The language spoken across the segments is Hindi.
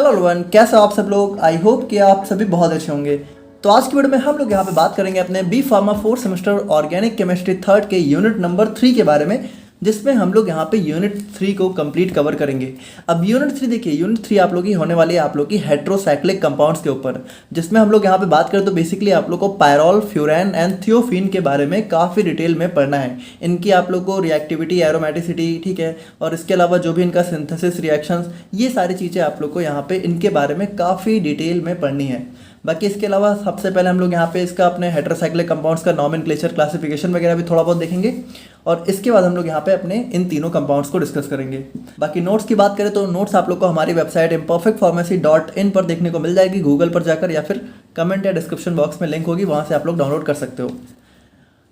हेलो एवरीवन, कैसे हो आप सब लोग। आई होप कि आप सभी बहुत अच्छे होंगे। तो आज की वीडियो में हम लोग यहाँ पे बात करेंगे अपने B pharma 4 semester organic chemistry third के यूनिट नंबर 3 के बारे में, जिसमें हम लोग यहाँ पे यूनिट 3 को कंप्लीट कवर करेंगे। अब यूनिट 3 देखिए, यूनिट 3 आप लोग की होने वाली है आप लोग की हेट्रोसाइक्लिक कंपाउंड्स के ऊपर, जिसमें हम लोग यहाँ पे बात करें तो बेसिकली आप लोग को पायरॉल, फ्यूरैन एंड थियोफीन के बारे में काफ़ी डिटेल में पढ़ना है। इनकी आप लोग को रिएक्टिविटी, एरोमेटिसिटी, ठीक है, और इसके अलावा जो भी इनका सिंथेसिस रिएक्शंस, ये सारी चीज़ें आप लोग को यहाँ पे इनके बारे में काफ़ी डिटेल में पढ़नी है। बाकी इसके अलावा सबसे पहले हम लोग यहाँ पे इसका अपने हेट्रोसाइक्लिक कंपाउंड्स का नॉमेनक्लेचर, क्लासिफिकेशन वगैरह भी थोड़ा बहुत देखेंगे, और इसके बाद हम लोग यहाँ पे अपने इन तीनों कंपाउंड्स को डिस्कस करेंगे। बाकी नोट्स की बात करें तो नोट्स आप लोग को हमारी वेबसाइट imperfectpharmacy.in पर देखने को मिल जाएगी, गूगल पर जाकर, या फिर कमेंट या डिस्क्रिप्शन बॉक्स में लिंक होगी, वहाँ से आप लोग डाउनलोड कर सकते हो।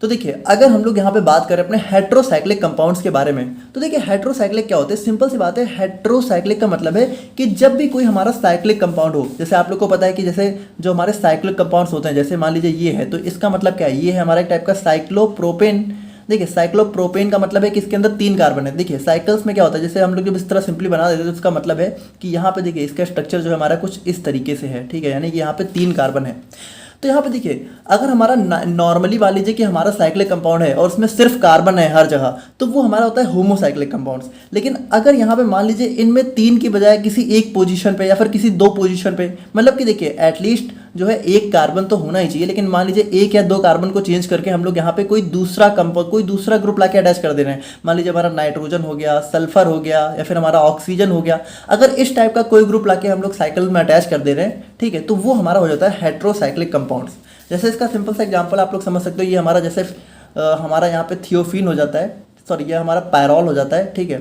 तो देखिए, अगर हम लोग यहाँ पे बात करें अपने हेट्रोसाइक्लिक कंपाउंड्स के बारे में, तो देखिए हेट्रोसाइक्लिक क्या होते हैं। सिंपल सी बात है, हेट्रोसाइक्लिक का मतलब है कि जब भी कोई हमारा साइक्लिक कंपाउंड हो, जैसे आप लोग को पता है कि जैसे जो हमारे साइक्लिक कंपाउंड्स होते हैं, जैसे मान लीजिए ये है, तो इसका मतलब क्या है, ये है हमारा एक टाइप का साइक्लोप्रोपेन। देखिए साइक्लोप्रोपेन का मतलब है कि इसके अंदर 3 कार्बन है। देखिए साइकिल्स में क्या होता है, जैसे हम लोग जब इस तरह सिंपली बना देते हैं तो इसका मतलब है कि यहाँ पे देखिए इसका स्ट्रक्चर जो है हमारा कुछ इस तरीके से है, ठीक है, यानी कि यहाँ पे 3 कार्बन है। तो यहाँ पे देखिए, अगर हमारा नॉर्मली मान लीजिए कि हमारा साइक्लिक कंपाउंड है और उसमें सिर्फ कार्बन है हर जगह, तो वो हमारा होता है होमोसाइक्लिक कंपाउंड्स। लेकिन अगर यहाँ पे मान लीजिए इनमें 3 की बजाय किसी एक पोजीशन पे या फिर किसी 2 पोजीशन पे, मतलब कि देखिए एटलीस्ट जो है एक कार्बन तो होना ही चाहिए, लेकिन मान लीजिए 1 या 2 कार्बन को चेंज करके हम लोग यहाँ पे कोई दूसरा कंपाउंड, कोई दूसरा ग्रुप लाके अटैच कर दे रहे हैं। मान लीजिए हमारा नाइट्रोजन हो गया, सल्फर हो गया, या फिर हमारा ऑक्सीजन हो गया। अगर इस टाइप का कोई ग्रुप लाके हम लोग साइकिल में अटैच कर दे रहे हैं, ठीक है, तो वो हमारा हो जाता है हेट्रोसाइक्लिक कंपाउंड्स। जैसे इसका सिंपल सा एग्जांपल आप लोग समझ सकते हो, ये हमारा जैसे हमारा यहाँ पे थियोफीन हो जाता है, सॉरी ये हमारा पायरॉल हो जाता है, ठीक है।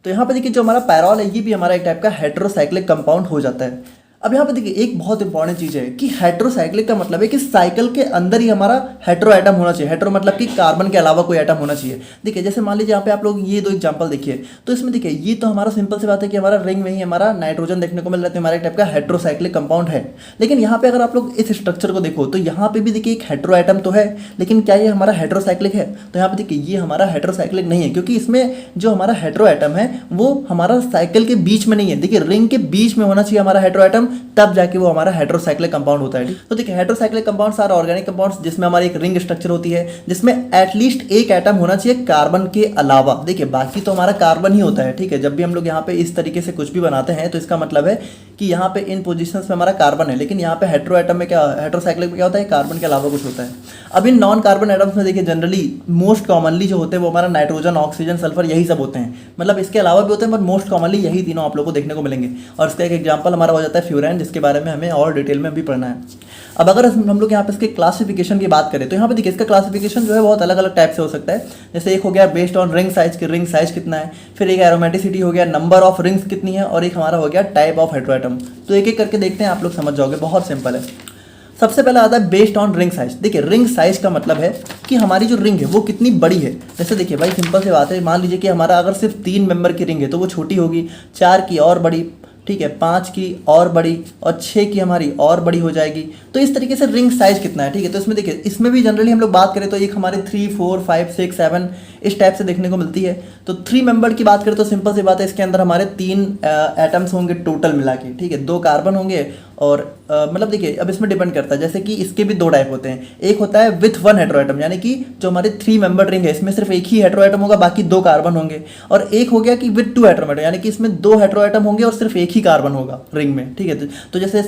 तो यहाँ पे देखिए जो हमारा पायरॉल है, ये भी हमारा एक टाइप का हेट्रोसाइक्लिक कंपाउंड हो जाता है। अब यहाँ पे देखिए एक बहुत इंपॉर्टेंट चीज़ है कि हेट्रोसाइक्लिक का मतलब है कि साइकिल के अंदर ही हमारा हेट्रो एटम होना चाहिए। हेट्रो मतलब कि कार्बन के अलावा कोई एटम होना चाहिए। देखिए जैसे मान लीजिए यहाँ पे आप लोग ये 2 एग्जांपल देखिए, तो इसमें देखिए ये तो हमारा सिंपल सी बात है कि हमारा रिंग में ही हमारा नाइट्रोजन देखने को मिल रहा है, तो हमारा एक टाइप का हेट्रोसाइक्लिक कंपाउंड है। लेकिन यहाँ पे अगर आप लोग इस स्ट्रक्चर को देखो तो यहाँ पे भी देखिए एक हेट्रो एटम तो है, लेकिन क्या ये हमारा हेट्रोसाइक्लिक है? तो यहाँ पे देखिए ये हमारा हेट्रोसाइक्लिक नहीं है, क्योंकि इसमें जो हमारा हेट्रो एटम है वो हमारा साइकिल के बीच में नहीं है। देखिए रिंग के बीच में होना चाहिए हमारा हेट्रो एटम, तब जाके हमारा हेट्रोसाइक्लिक कंपाउंड होता है। तो देखिए heterocyclic compounds are organic compounds जिसमें हमारी एक रिंग स्ट्रक्चर होती है, जिसमें एटलीस्ट एक एटम होना चाहिए कार्बन के अलावा। देखिए बाकी तो हमारा कार्बन ही होता है, ठीक है। जब भी हम लोग यहाँ पे इस तरीके से कुछ भी बनाते हैं तो इसका मतलब है कि यहाँ पे इन पोजीशंस में हमारा कार्बन है, लेकिन यहाँ पे हेट्रो एटम में क्या, हेट्रोसाइक्लिक में क्या होता है, कार्बन के अलावा कुछ होता है। अब इन नॉन कार्बन एटम्स में देखिए जनरली मोस्ट कॉमनली जो होते हैं वो हमारा नाइट्रोजन, ऑक्सीजन, सल्फर, यही सब होते हैं। मतलब इसके अलावा भी होते हैं, बट मोस्ट कॉमनली यही तीनों आप लोग को देखने को मिलेंगे। और इसका एक एग्जाम्पल हमारा हो जाता है फ्यूरैन, जिसके बारे में हमें और डिटेल में भी पढ़ना है। अब अगर हम लोग यहाँ पे इसके क्लासिफिकेशन की बात करें तो यहाँ पे देखिए इसका क्लासिफिकेशन जो है बहुत अलग अलग टाइप से हो सकता है। जैसे एक हो गया बेस्ड ऑन रिंग साइज, की रिंग साइज कितना है, फिर एक एरोमेटिसिटी हो गया, नंबर ऑफ रिंग्स कितनी है, और एक हमारा हो गया टाइप ऑफ हेट्रो एटम। तो एक एक करके देखते हैं, आप लोग समझ जाओगे, बहुत सिंपल है। सबसे पहला आता है बेस्ड ऑन रिंग साइज। देखिए रिंग साइज का मतलब है कि हमारी जो रिंग है वो कितनी बड़ी है। जैसे देखिए भाई सिंपल सी बात है, मान लीजिए कि हमारा अगर सिर्फ 3 मेंबर की रिंग है तो वो छोटी होगी, 4 की और बड़ी, ठीक है, 5 की और बड़ी, और 6 की हमारी और बड़ी हो जाएगी। तो इस तरीके से रिंग साइज कितना है, ठीक है। तो इसमें देखिए इसमें भी जनरली हम लोग बात करें तो एक हमारे 3, 4, 5, 6, 7 इस टाइप से देखने को मिलती है। तो 3 मेंबर की बात करें तो सिंपल सी बात है, इसके अंदर हमारे 3 एटम्स होंगे टोटल मिला के, ठीक है, 2 कार्बन होंगे, और मतलब देखिए अब इसमें डिपेंड करता है, जैसे कि इसके भी 2 टाइप होते हैं। एक होता है विथ 1 हेट्रो एटम, यानी कि जो हमारे 3 मेंबर रिंग है इसमें सिर्फ एक ही हेट्रो एटम होगा, बाकी 2 कार्बन होंगे। और एक हो गया कि विथ 2 हेट्रो एटम, यानी कि इसमें 2 हेट्रो एटम होंगे और सिर्फ एक ही कार्बन होगा रिंग में, ठीक है। तो जैसे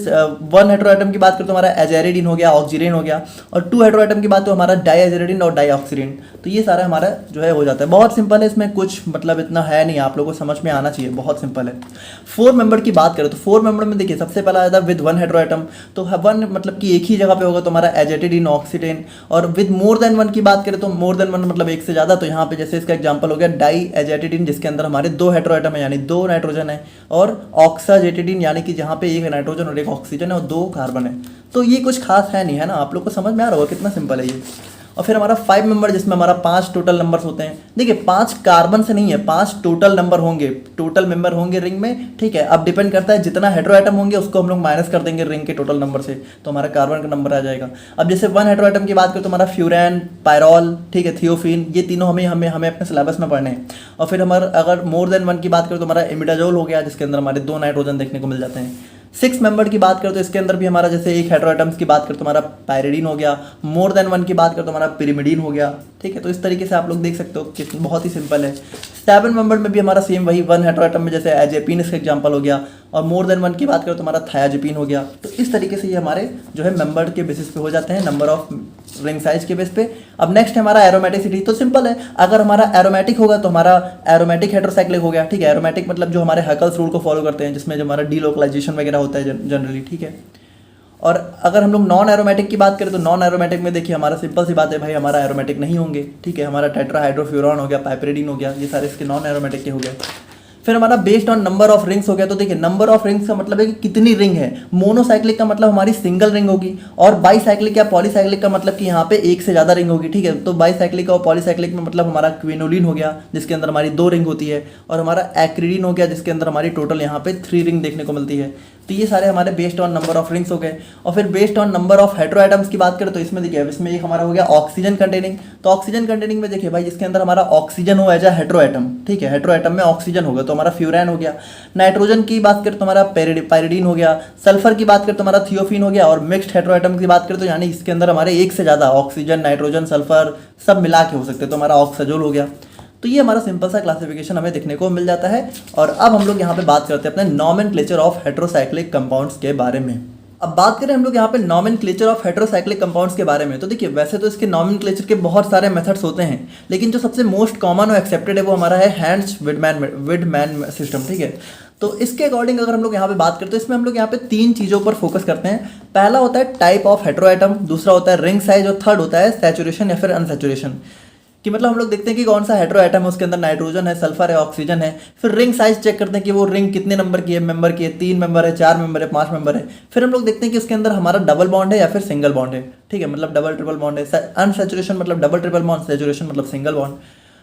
1 हेट्रो एटम की बात करें तो हमारा एजेरिडीन हो गया, ऑक्सीजन हो गया, और 2 हेट्रो एटम की बात तो हमारा डाईएजेरिडीन और डाईऑक्सीजन। तो ये सारा हमारा जो है हो जाता है। बहुत सिंपल है, इसमें कुछ मतलब इतना है नहीं, आप लोगों को समझ में आना चाहिए, बहुत सिंपल है। 4 मेंबर की बात करें तो 4 मेंबर में देखिए सबसे पहला आता है विद 1 हेट्रो एटम। तो 1 मतलब कि एक ही जगह पे होगा तो हमारा एजेटिडीन, ऑक्सीडेन। और विद मोर देन 1 की बात करें तो मोर देन 1 मतलब एक से ज़्यादा, तो यहाँ पे जैसे इसका एग्जांपल हो गया डाई एजेटिडीन, जिसके अंदर हमारे 2 हेट्रो एटम है, यानी 2 नाइट्रोजन है, और ऑक्साजेटिडीन, यानी कि जहाँ पे एक नाइट्रोजन और एक ऑक्सीजन है और 2 कार्बन है। तो ये कुछ खास है नहीं, है ना, आप लोग को समझ में आ रहा होगा कितना सिंपल है ये। और फिर हमारा 5 मेंबर जिसमें हमारा 5 टोटल नंबर्स होते हैं। देखिए 5 कार्बन से नहीं है, 5 टोटल नंबर होंगे, टोटल मेंबर होंगे रिंग में, ठीक है। अब डिपेंड करता है जितना हेटेरो एटम होंगे उसको हम लोग माइनस कर देंगे रिंग के टोटल नंबर से, तो हमारा कार्बन का नंबर आ जाएगा। अब जैसे 1 हेटेरो एटम की बात करें तो हमारा फ्यूरैन, पायरॉल, ठीक है, थियोफिन, ये तीनों हमें अपने सिलेबस में पढ़ने हैं। और फिर हमारा अगर मोर देन 1 की बात करें तो हमारा इमिडाजोल हो गया, जिसके अंदर हमारे 2 नाइट्रोजन देखने को मिल जाते हैं। 6 मेंबर की बात करें तो इसके अंदर भी हमारा जैसे एक हेटेरो एटम्स की बात करें तो हमारा पायरिडीन हो गया, मोर देन 1 की बात करें तो हमारा पिरिमिडीन हो गया, ठीक है। तो इस तरीके से आप लोग देख सकते हो कि बहुत ही सिंपल है। 7 मेंबर में भी हमारा सेम वही 1 हेटेरो एटम में जैसे एजेपिन इसका एग्जांपल हो गया, और मोर देन 1 की बात करें तो हमारा थायाजिपिन हो गया। तो इस तरीके से ये हमारे जो है मेंबर के बेसिस पे हो जाते हैं, नंबर ऑफ रिंग साइज के बेस पे। अब नेक्स्ट है हमारा एरोमेटिसिटी। तो सिंपल है, अगर हमारा एरोमेटिक होगा तो हमारा एरोमेटिक हेटेरोसाइक्लिक हो गया, ठीक है। एरोमेटिक मतलब जो हमारे हकल्स रूल को फॉलो करते हैं, जिसमें जो हमारा डीलोकलाइजेशन वगैरह होता है जनरली, ठीक है। और अगर हम लोग नॉन एरोमेटिक की बात करें तो नॉन एरोमेटिक में देखिए हमारा सिंपल सी बात है भाई, हमारा एरोमेटिक नहीं होंगे, ठीक है। हमारा टेट्राहाइड्रोफ्यूरॉन हो गया, पाइपरिडीन हो गया, ये सारे इसके नॉन एरोमेटिक के हो गए। फिर हमारा based on number of rings हो गया। तो देखिए नंबर ऑफ रिंग्स का मतलब है कि कितनी रिंग है। मोनोसाइक्लिक का मतलब हमारी सिंगल रिंग होगी, और बाईसाइक्लिक या पॉलीसाइक्लिक का मतलब कि यहाँ पे एक से ज़्यादा रिंग होगी, ठीक है। तो बाईसाइक्लिक और पॉलीसाइक्लिक में मतलब हमारा क्विनोलिन हो गया, जिसके अंदर हमारी 2 रिंग होती है, और हमारा एक्रिडीन हो गया, जिसके अंदर हमारी टोटल यहाँ पे 3 रिंग देखने को मिलती है। तो ये सारे हमारे based on number of rings हो गए। और फिर based on number of hetero atoms की बात करें तो इसमें देखिए इसमें एक हमारा हो गया ऑक्सीजन कंटेनिंग। तो ऑक्सीजन कंटेनिंग में देखिए भाई जिसके अंदर हमारा ऑक्सीजन हो एज अ हेटेरो एटम, ठीक है। हेटेरो एटम में ऑक्सीजन होगा तो हमारा फ्यूरैन हो गया। नाइट्रोजन की बात करें तो हमारा पायरिडीन हो गया। सल्फर की बात करें तो हमारा थियोफिन हो गया। और मिक्स्ड हेटेरो एटम की बात करें तो यानी इसके अंदर हमारे एक से ज़्यादा ऑक्सीजन, नाइट्रोजन, सल्फर सब मिला के हो सकते हैं, तो हमारा ऑक्साजोल हो गया। तो ये हमारा सिंपल सा क्लासिफिकेशन हमें देखने को मिल जाता है। और अब हम लोग यहाँ पे बात करते हैं अपने नॉमेनक्लेचर ऑफ हेटेरोसाइक्लिक कंपाउंड्स के बारे में। अब बात करें हम लोग यहाँ पे नॉमेनक्लेचर ऑफ हेटेरोसाइक्लिक कंपाउंड्स के बारे में, तो देखिए वैसे तो इसके नॉमेनक्लेचर के बहुत सारे मेथड्स होते हैं, लेकिन जो सबसे मोस्ट कॉमन और एक्सेप्टेड है वो हमारा है हैंड्स विडमैन सिस्टम, ठीक है। तो इसके अकॉर्डिंग अगर हम लोग यहाँ पे बात करते हैं तो इसमें हम लोग यहाँ पे 3 चीज़ों पर फोकस करते हैं। पहला होता है टाइप ऑफ हेटेरो एटम, दूसरा होता है रिंग साइज, और थर्ड होता है सैचुरेशन या फिर अनसैचुरेशन, कि मतलब हम लोग देखते हैं कि कौन सा हेटेरो एटम है, उसके अंदर नाइट्रोजन है, सल्फर है, ऑक्सीजन है। फिर रिंग साइज चेक करते हैं कि वो रिंग कितने नंबर की है, मेंबर की है, 3 मेंबर है, 4 मेंबर है, 5 मेंबर है। फिर हम लोग देखते हैं कि उसके अंदर हमारा डबल बॉन्ड है या फिर सिंगल बॉन्ड है, ठीक है, मतलब डबल ट्रिपल बॉन्ड है। अनसैचुरेशन मतलब डबल ट्रिपल बॉन्ड, सैचुरेशन मतलब सिंगल बॉन्ड।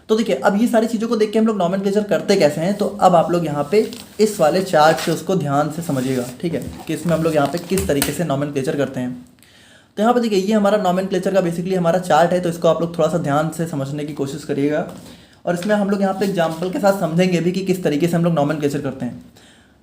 तो देखिए अब ये सारी चीज़ों को देख के हम लोग नॉमेनक्लेचर करते कैसे हैं, तो अब आप लोग यहाँ पे इस वाले चार्ट से उसको ध्यान से समझिएगा, ठीक है, कि इसमें हम लोग यहाँ पे किस तरीके से नॉमेनक्लेचर करते हैं। तो यहाँ पे देखिए ये हमारा नॉमेनक्लेचर का बेसिकली हमारा चार्ट है, तो इसको आप लोग थोड़ा सा ध्यान से समझने की कोशिश करिएगा। और इसमें हम लोग यहाँ पे एग्जांपल के साथ समझेंगे भी कि किस तरीके से हम लोग नॉमेनक्लेचर करते हैं।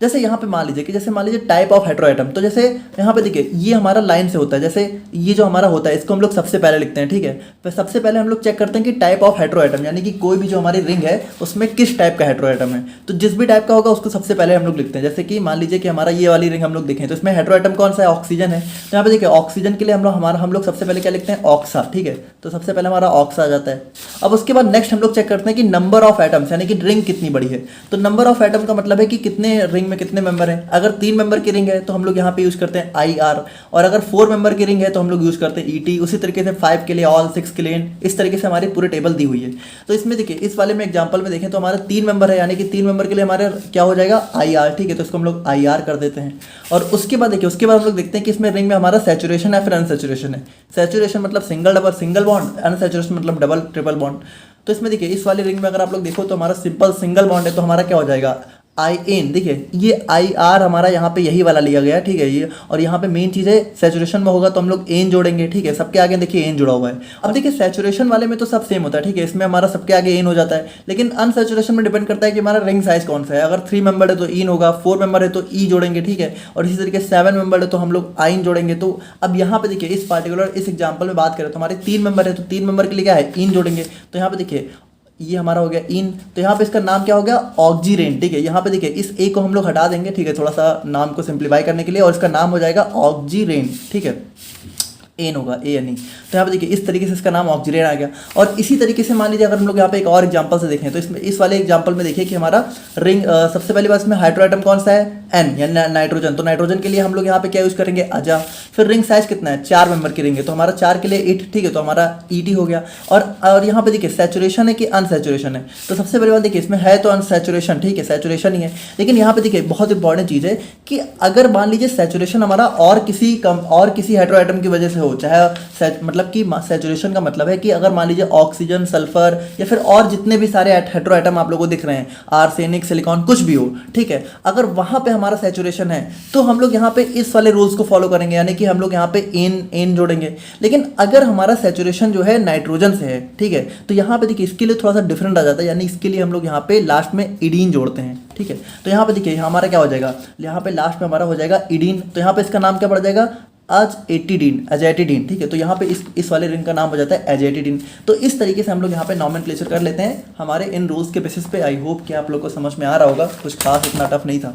जैसे यहाँ पे मान लीजिए टाइप ऑफ हेटेरो एटम, तो जैसे यहाँ पे देखिए ये हमारा लाइन से होता है, जैसे ये जो हमारा होता है इसको हम लोग सबसे पहले लिखते हैं, ठीक है। तो सबसे पहले हम लोग चेक करते हैं कि टाइप ऑफ हेटेरो एटम, यानी कि कोई भी जो हमारी रिंग है उसमें किस टाइप का हेटेरो एटम है। तो जिस भी टाइप का होगा उसको सबसे पहले हम लोग लिखते हैं। जैसे कि मान लीजिए कि हमारा ये वाली रिंग हम लोग देखें तो इसमें हेटेरो एटम कौन सा है, ऑक्सीजन है। तो यहाँ पे देखिए ऑक्सीजन के लिए हम लोग सबसे पहले क्या लिखते हैं, ऑक्सा, ठीक है। तो सबसे पहले हमारा ऑक्सा आ जाता है। अब उसके बाद नेक्स्ट हम लोग चेक करते हैं कि नंबर ऑफ एटम्स, यानी कि रिंग कितनी बड़ी है। तो नंबर ऑफ एटम का मतलब है कि कितने रिंग में कितने मेंबर हैं। अगर 3 मेंबर की रिंग है तो हम लोग यहाँ पे यूज करते हैं IR, और अगर 4 मेंबर की रिंग है तो हम लोग यूज करते हैं ET। उसी तरीके से 5 के लिए ऑल, 6 के लिए, इस तरीके से हमारी पूरी टेबल दी हुई है। तो इसमें देखिए इस वाले में एग्जांपल में देखें तो हमारा 3 मेंबर है, यानी कि 3 मेंबर के लिए हमारे क्या हो जाएगा, IR, ठीक है। तो इसको हम लोग IR कर देते हैं। और उसके बाद देखिए उसके बाद हम लोग देखते हैं कि इसमें रिंग में हमारा सैचुरेशन है फिर अनसैचुरेशन है। सैचुरेशन मतलब single double single bond, unsaturation मतलब डबल ट्रिपल बॉन्ड। तो इसमें देखिए इस वाली रिंग में अगर आप लोग देखो तो हमारा सिंपल सिंगल बॉन्ड है, तो हमारा क्या हो जाएगा, IN। देखिए ये IR हमारा यहाँ पे यही वाला लिया गया है, ठीक है ये। और यहाँ पे मेन चीज़ है सैचुरेशन में होगा तो हम लोग एन जोड़ेंगे, ठीक है। सबके आगे देखिए एन जुड़ा हुआ है। अब देखिए सैचुरेशन वाले में तो सब सेम होता है, ठीक है, इसमें हमारा सबके आगे एन हो जाता है। लेकिन अनसैचुरेशन में डिपेंड करता है कि हमारा रिंग साइज कौन सा है। अगर 3 मेंबर है तो इन होगा, 4 मेंबर है तो ई जोड़ेंगे, ठीक है। और इसी तरीके 7 मेंबर है तो हम लोग आइन जोड़ेंगे। तो अब यहाँ पे देखिए इस पार्टिकुलर इस एग्जाम्पल में बात करें तो हमारे 3 मेंबर है तो 3 मेंबर के लिए क्या है, इन जोड़ेंगे। तो यहाँ पे देखिए ये हमारा हो गया इन, तो यहाँ पे इसका नाम क्या हो गया, ऑक्जीरेन, ठीक है। यहाँ पे देखिए इस ए को हम लोग हटा देंगे, ठीक है, थोड़ा सा नाम को सिंप्लीफाई करने के लिए, और इसका नाम हो जाएगा ऑक्जीरेन, ठीक है। एन होगा, ANE। तो यहाँ पे देखिए इस तरीके से इसका नाम ऑक्जीरेन आ गया। और इसी तरीके से मान लीजिए अगर हम लोग यहाँ पे एक और एग्जांपल से देखें तो इसमें इस वाले एग्जांपल में देखिए कि हमारा रिंग सबसे पहली बात इसमें हेटेरो एटम कौन सा है, N या नाइट्रोजन। तो नाइट्रोजन के लिए हम लोग यहाँ पे क्या यूज करेंगे, अजा। फिर रिंग साइज कितना है, 4 मेंबर की रिंग है तो हमारा 4 के लिए 8, ठीक है, तो हमारा ET हो गया। और यहाँ पे देखिए सैचुरेशन है कि अनसैचुरेशन है। तो सबसे पहली बात देखिए इसमें है तो अनसैचुरेशन, ठीक है, सैचुरेशन ही है। लेकिन यहाँ पे देखिए बहुत इंपॉर्टेंट चीज़ है कि अगर मान लीजिए सैचुरेशन हमारा और किसी हेटेरो एटम की वजह से हो, चाहे मतलब कि सैचुरेशन का मतलब है कि अगर मान लीजिए ऑक्सीजन, सल्फर या फिर और जितने भी सारे हेटेरो एटम आप लोगों को दिख रहे हैं, आर्सेनिक, सिलिकॉन, कुछ भी हो, ठीक है, अगर वहाँ पे हमारा सैचुरेशन है तो हम लोग यहाँ पे इस वाले रूल्स को फॉलो करेंगे, यानी कि हम लोग यहाँ पे एन जोड़ेंगे। लेकिन अगर हमारा सैचुरेशन जो है नाइट्रोजन से है, ठीक है, तो यहाँ पे देखिए इसके लिए थोड़ा सा डिफरेंट आ जाता है, यानी इसके लिए हम लोग यहाँ पे लास्ट में इडीन जोड़ते हैं, ठीक है। तो यहाँ पे देखिए हमारा क्या हो जाएगा, यहाँ पे लास्ट में हमारा हो जाएगा इडीन, तो यहाँ पे इसका नाम क्या पड़ जाएगा, एजेटिडीन, ठीक है। तो यहाँ पे इस वाले रिंग का नाम हो जाता है एजेटिडीन। तो इस तरीके से हम लोग यहाँ पे नॉमेनक्लेचर कर लेते हैं हमारे इन रूल्स के बेसिस पे। आई होप कि आप लोग को समझ में आ रहा होगा, कुछ खास इतना टफ नहीं था।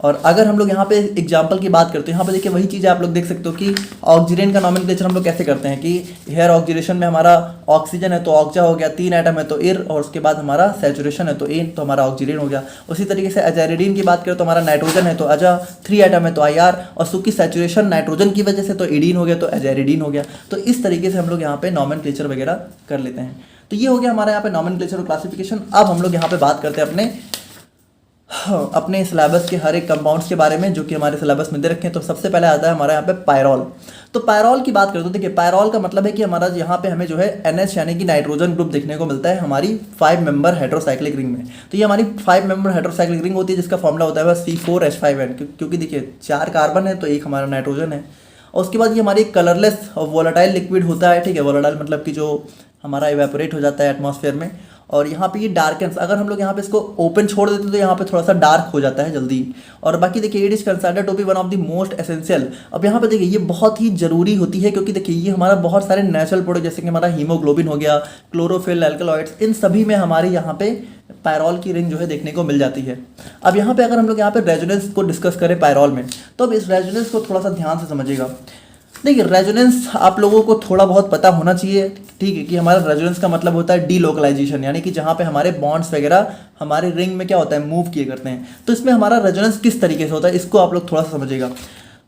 और अगर हम लोग यहाँ पे एग्जाम्पल की बात करते हैं, यहाँ पे देखिए वही चीज़ आप लोग देख सकते हो कि ऑक्सीजन का नॉमेनक्लेचर हम लोग कैसे करते हैं कि हेयर ऑक्सीडेशन में हमारा ऑक्सीजन है तो ऑक्जा हो गया, 3 एटम है तो एर, और उसके बाद हमारा सैचुरेशन है तो एन, तो हमारा ऑक्सीजन हो गया। उसी तरीके से एजाइडिन की बात करें तो हमारा नाइट्रोजन है तो अजा, 3 एटम है तो आईआर, और चूंकि सैचुरेशन नाइट्रोजन की वजह से तो एडीन हो गया तो एजाइडिन हो गया। तो इस तरीके से हम लोग यहाँ पे नॉमेनक्लेचर वगैरह कर लेते हैं। तो ये हो गया हमारा यहाँ पे नॉमेनक्लेचर और क्लासिफिकेशन। अब हम लोग यहाँ पे बात करते हैं अपने सिलेबस के हर एक कंपाउंड्स के बारे में जो कि हमारे सिलेबस में दे रखे हैं। तो सबसे पहले आता है हमारा यहाँ पे पायरॉल। तो पायरॉल की बात करें तो देखिए पायरॉल का मतलब है कि हमारा यहाँ पे हमें जो है NH यानी कि नाइट्रोजन ग्रुप देखने को मिलता है हमारी 5 मेंबर हेटेरोसाइक्लिक रिंग में। तो ये हमारी 5 मेंबर हेटेरोसाइक्लिक रिंग होती है जिसका फॉर्मूला होता है C4H5N, क्योंकि देखिए 4 कार्बन है तो एक हमारा नाइट्रोजन है। और उसके बाद ये हमारी कलरलेस और वोलेटाइल लिक्विड होता है, ठीक है। वोलेटाइल मतलब कि जो हमारा इवेपोरेट हो जाता है एटमॉस्फेयर में। और यहाँ पे ये डार्कन्स, अगर हम लोग यहाँ पे इसको ओपन छोड़ देते तो यहाँ पे थोड़ा सा डार्क हो जाता है जल्दी। और बाकी देखिए it is considered to be one of the most essential. अब यहाँ पे देखिए ये बहुत ही जरूरी होती है क्योंकि देखिए ये हमारा बहुत सारे नेचुरल प्रोडक्ट जैसे कि हमारा हीमोग्लोबिन हो गया, क्लोरोफिल, एल्कलॉइड्स, इन सभी में हमारे यहाँ पे पायरॉल की रिंग जो है देखने को मिल जाती है। अब यहाँ पे अगर हम लोग यहाँ पे रेजोनेंस को डिस्कस करें पायरॉल में, तो अब इस रेजोनेंस को थोड़ा सा ध्यान से समझिएगा। देखिए रेजोनेंस आप लोगों को थोड़ा बहुत पता होना चाहिए, ठीक है, कि हमारा रेजोनेंस का मतलब होता है डीलोकलाइजेशन, यानी कि जहाँ पे हमारे बॉन्ड्स वगैरह हमारे रिंग में क्या होता है, मूव किए करते हैं। तो इसमें हमारा रेजोनेंस किस तरीके से होता है इसको आप लोग थोड़ा सा समझिएगा।